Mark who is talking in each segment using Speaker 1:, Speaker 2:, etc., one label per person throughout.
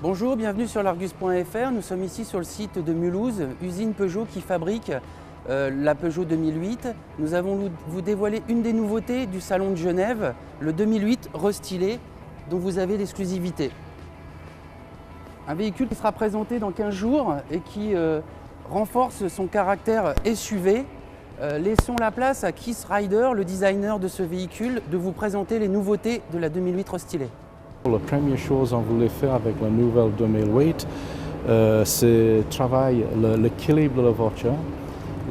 Speaker 1: Bonjour, bienvenue sur l'Argus.fr. Nous sommes ici sur le site de Mulhouse, usine Peugeot qui fabrique la Peugeot 2008. Nous allons vous dévoiler une des nouveautés du salon de Genève, le 2008 restylé, dont vous avez l'exclusivité. Un véhicule qui sera présenté dans 15 jours et qui renforce son caractère SUV. Laissons la place à Chris Ryder, le designer de ce véhicule, de vous présenter les nouveautés de la 2008 restylée.
Speaker 2: La première chose qu'on voulait faire avec la nouvelle 2008, c'est travailler l'équilibre de la voiture.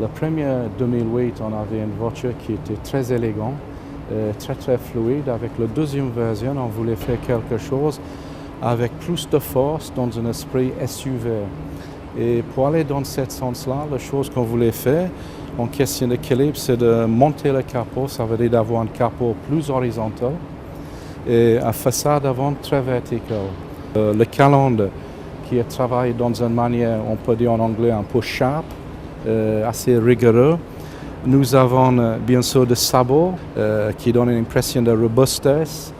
Speaker 2: La première 2008, on avait une voiture qui était très élégante, très fluide. Avec la deuxième version, on voulait faire quelque chose avec plus de force dans un esprit SUV. Et pour aller dans ce sens-là, la chose qu'on voulait faire en question d'équilibre, c'est de monter le capot, ça veut dire d'avoir un capot plus horizontal et une façade avant très verticale. Le calandre qui est travaillé dans une manière, on peut dire en anglais, un peu sharp, assez rigoureux. Nous avons bien sûr des sabots qui donnent une impression de robustesse.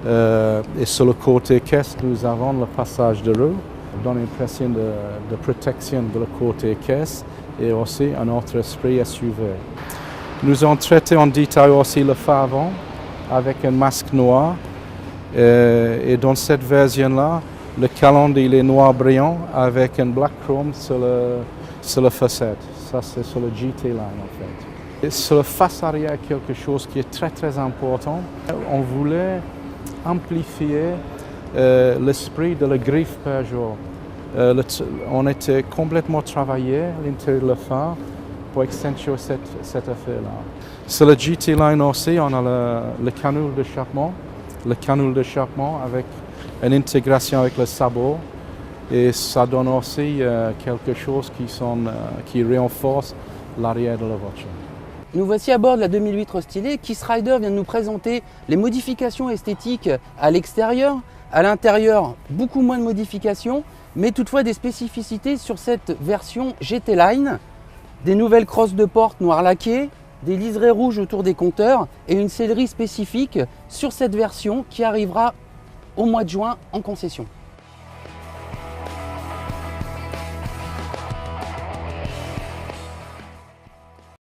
Speaker 2: Et sur le côté caisse, nous avons le passage de roue, qui donne une impression de protection de le côté caisse et aussi un autre esprit SUV. Nous avons traité en détail aussi le phare avant avec un masque noir. Et dans cette version-là, le calandre il est noir brillant avec un black chrome sur la facette. Ça c'est sur le GT Line en fait. Et sur la face arrière, quelque chose qui est très important. On voulait amplifier l'esprit de la griffe Peugeot. On était complètement travaillé à l'intérieur du phare pour accentuer cet effet-là. Sur le GT Line aussi, on a le canule d'échappement. Le canule d'échappement avec une intégration avec le sabot et ça donne aussi quelque chose qui renforce l'arrière de la voiture.
Speaker 1: Nous voici à bord de la 2008 restylée. Chris Ryder vient de nous présenter les modifications esthétiques à l'extérieur. À l'intérieur, beaucoup moins de modifications, mais toutefois des spécificités sur cette version GT Line. Des nouvelles crosses de porte noir laquées, des liserés rouges autour des compteurs et une sellerie spécifique sur cette version qui arrivera au mois de juin en concession.